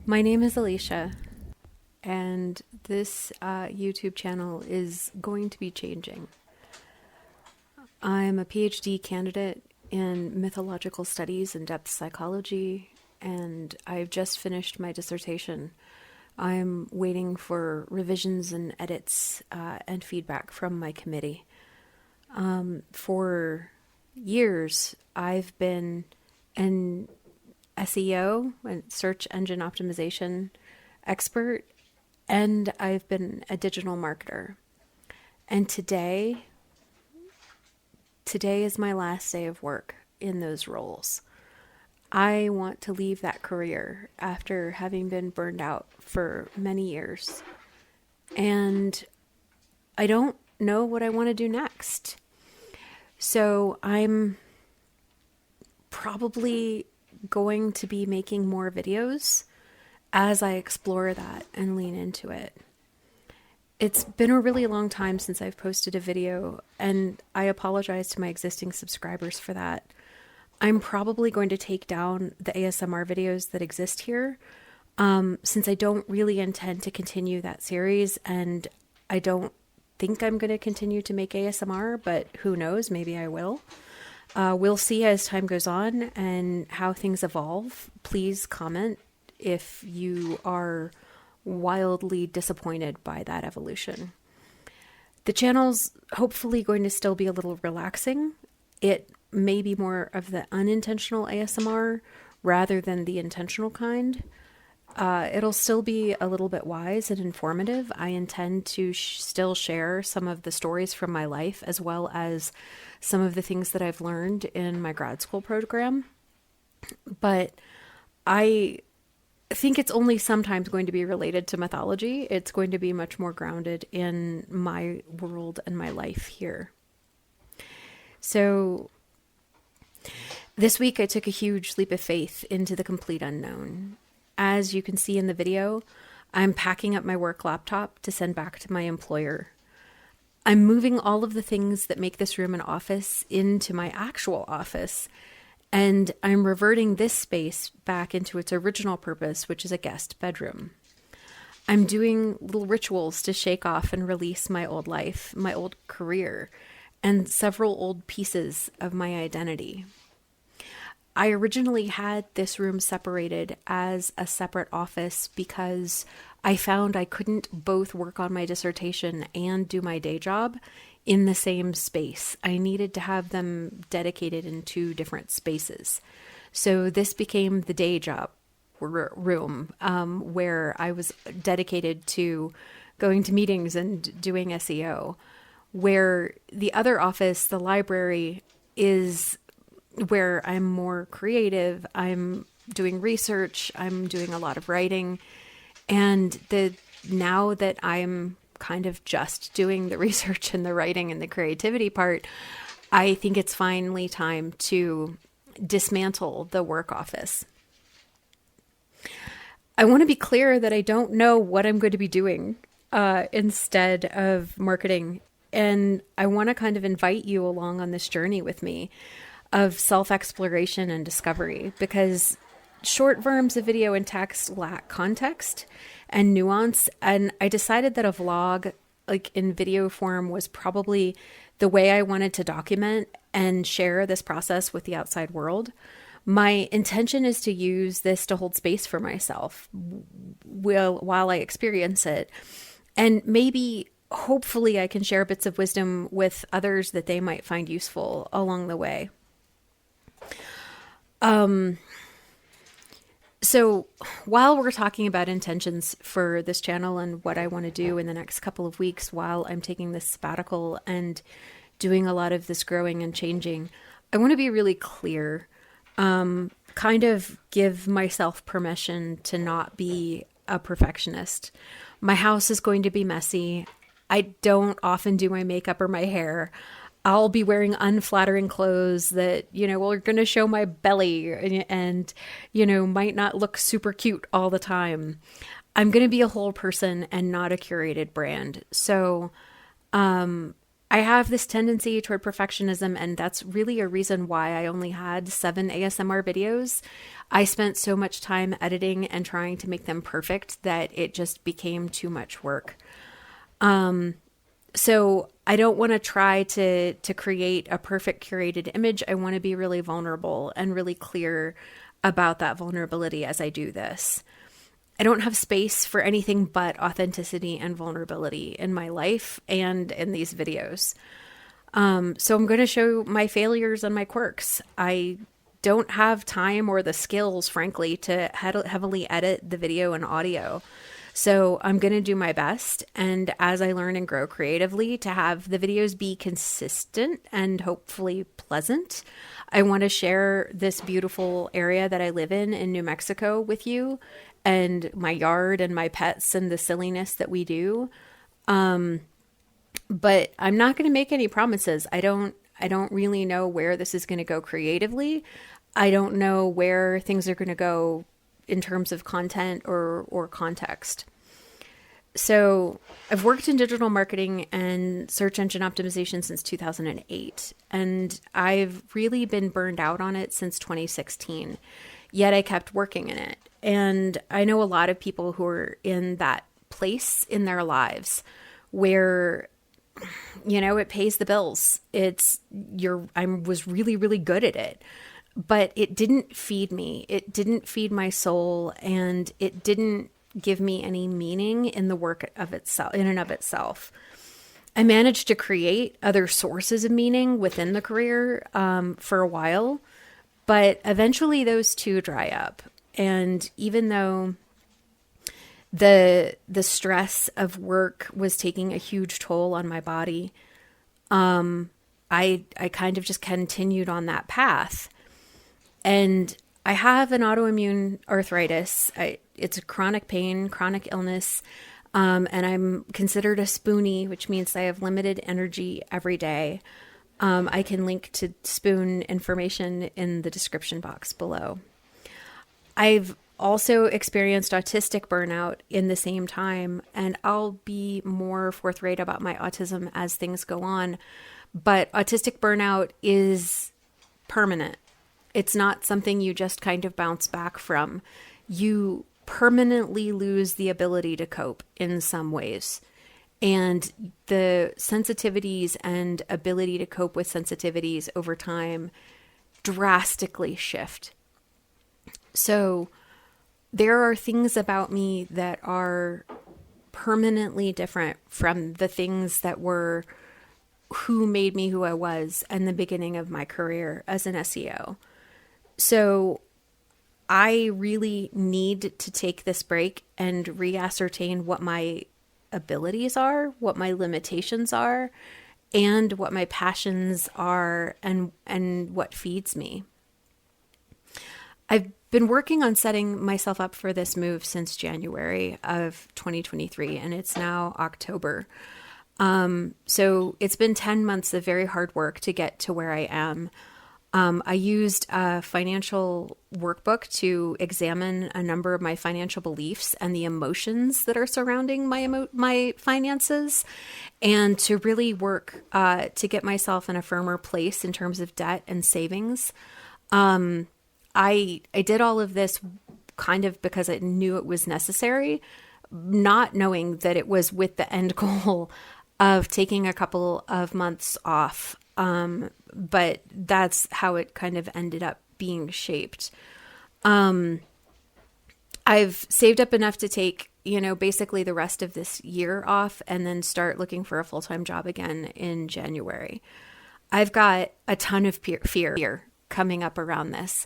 My name is Alicia, and this YouTube channel is going to be changing. I'm a Ph.D. candidate in mythological studies and depth psychology, and I've just finished my dissertation. I'm waiting for revisions and edits and feedback from my committee. For years, I've been an SEO, and search engine optimization expert, and I've been a digital marketer. And today is my last day of work in those roles. I want to leave that career after having been burned out for many years. And I don't know what I want to do next. So I'm probably going to be making more videos as I explore that and lean into it. It's been a really long time since I've posted a video, and I apologize to my existing subscribers for that. I'm probably going to take down the ASMR videos that exist here, since I don't really intend to continue that series, and I don't think I'm going to continue to make ASMR, but who knows, maybe I will. We'll see as time goes on and how things evolve. Please comment if you are wildly disappointed by that evolution. The channel's hopefully going to still be a little relaxing. It may be more of the unintentional ASMR rather than the intentional kind. It'll still be a little bit wise and informative. I intend to still share some of the stories from my life, as well as some of the things that I've learned in my grad school program. But I think it's only sometimes going to be related to mythology. It's going to be much more grounded in my world and my life here. So this week I took a huge leap of faith into the complete unknown. As you can see in the video, I'm packing up my work laptop to send back to my employer. I'm moving all of the things that make this room an office into my actual office, and I'm reverting this space back into its original purpose, which is a guest bedroom. I'm doing little rituals to shake off and release my old life, my old career, and several old pieces of my identity. I originally had this room separated as a separate office because I found I couldn't both work on my dissertation and do my day job in the same space. I needed to have them dedicated in two different spaces. So this became the day job room, where I was dedicated to going to meetings and doing SEO, where the other office, the library, is where I'm more creative. I'm doing research. I'm doing a lot of writing. And now that I'm kind of just doing the research and the writing and the creativity part, I think it's finally time to dismantle the work office. I want to be clear that I don't know what I'm going to be doing instead of marketing. And I want to kind of invite you along on this journey with me of self-exploration and discovery, because short forms of video and text lack context and nuance. And I decided that a vlog, like in video form, was probably the way I wanted to document and share this process with the outside world. My intention is to use this to hold space for myself while I experience it. And maybe, hopefully, I can share bits of wisdom with others that they might find useful along the way. So while we're talking about intentions for this channel and what I want to do in the next couple of weeks while I'm taking this sabbatical and doing a lot of this growing and changing, I want to be really clear, kind of give myself permission to not be a perfectionist. My house is going to be messy. I don't often do my makeup or my hair. I'll be wearing unflattering clothes that, are going to show my belly and, might not look super cute all the time. I'm going to be a whole person and not a curated brand. So I have this tendency toward perfectionism, and that's really a reason why I only had 7 ASMR videos. I spent so much time editing and trying to make them perfect that it just became too much work. So I don't want to try to create a perfect curated image. I want to be really vulnerable and really clear about that vulnerability as I do this. I don't have space for anything but authenticity and vulnerability in my life and in these videos. So I'm going to show my failures and my quirks. I don't have time or the skills, frankly, to heavily edit the video and audio. So I'm going to do my best. And as I learn and grow creatively, to have the videos be consistent and hopefully pleasant. I want to share this beautiful area that I live in New Mexico with you, and my yard and my pets and the silliness that we do. But I'm not going to make any promises. I don't really know where this is going to go creatively. I don't know where things are going to go in terms of content or context. So I've worked in digital marketing and search engine optimization since 2008, and I've really been burned out on it since 2016. Yet I kept working in it. And I know a lot of people who are in that place in their lives where, it pays the bills. I was really, really good at it, but it didn't feed me. It didn't feed my soul, and it didn't give me any meaning in the work of itself, in and of itself. I managed to create other sources of meaning within the career for a while, but eventually those two dry up. And even though the stress of work was taking a huge toll on my body, I kind of just continued on that path. And I have an autoimmune arthritis. It's a chronic pain, chronic illness, and I'm considered a spoonie, which means I have limited energy every day. I can link to spoon information in the description box below. I've also experienced autistic burnout in the same time, and I'll be more forthright about my autism as things go on. But autistic burnout is permanent. It's not something you just kind of bounce back from. You permanently lose the ability to cope in some ways. And the sensitivities and ability to cope with sensitivities over time drastically shift. So there are things about me that are permanently different from the things that were who made me who I was in the beginning of my career as an SEO. So I really need to take this break and re-ascertain what my abilities are, what my limitations are, and what my passions are, and what feeds me. I've been working on setting myself up for this move since January of 2023, and it's now October. So it's been 10 months of very hard work to get to where I am. I used a financial workbook to examine a number of my financial beliefs and the emotions that are surrounding my finances, and to really work to get myself in a firmer place in terms of debt and savings. I did all of this kind of because I knew it was necessary, not knowing that it was with the end goal of taking a couple of months off. But that's how it kind of ended up being shaped. I've saved up enough to take, basically the rest of this year off and then start looking for a full-time job again in January. I've got a ton of fear coming up around this.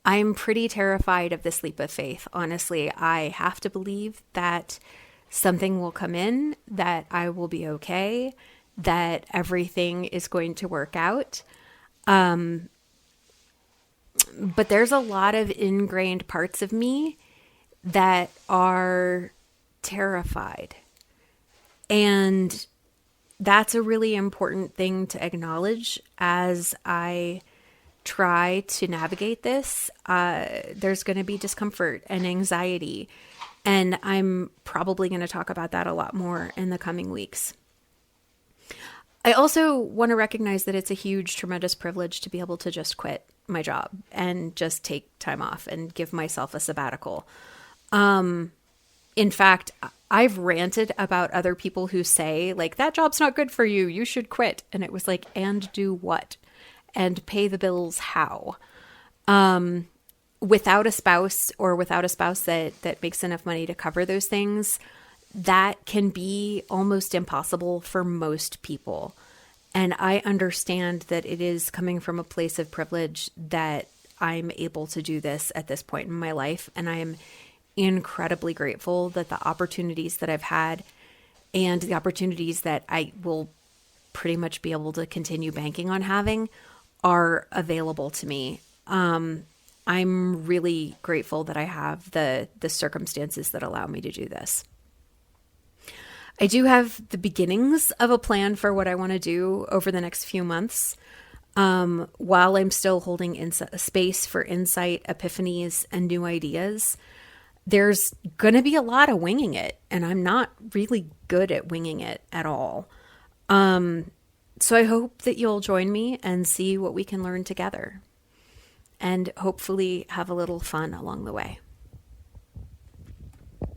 I'm pretty terrified of this leap of faith. Honestly, I have to believe that something will come in, that I will be okay, that everything is going to work out. But there's a lot of ingrained parts of me that are terrified. And that's a really important thing to acknowledge as I try to navigate this. There's going to be discomfort and anxiety, and I'm probably going to talk about that a lot more in the coming weeks. I also want to recognize that it's a huge, tremendous privilege to be able to just quit my job and just take time off and give myself a sabbatical. In fact, I've ranted about other people who say, like, that job's not good for you, you should quit. And it was like, and do what? And pay the bills how? Without a spouse, or without a spouse that makes enough money to cover those things, that can be almost impossible for most people. And I understand that it is coming from a place of privilege that I'm able to do this at this point in my life. And I am incredibly grateful that the opportunities that I've had and the opportunities that I will pretty much be able to continue banking on having are available to me. I'm really grateful that I have the circumstances that allow me to do this. I do have the beginnings of a plan for what I want to do over the next few months, while I'm still holding space for insight, epiphanies, and new ideas. There's going to be a lot of winging it, and I'm not really good at winging it at all. So I hope that you'll join me and see what we can learn together, and hopefully have a little fun along the way.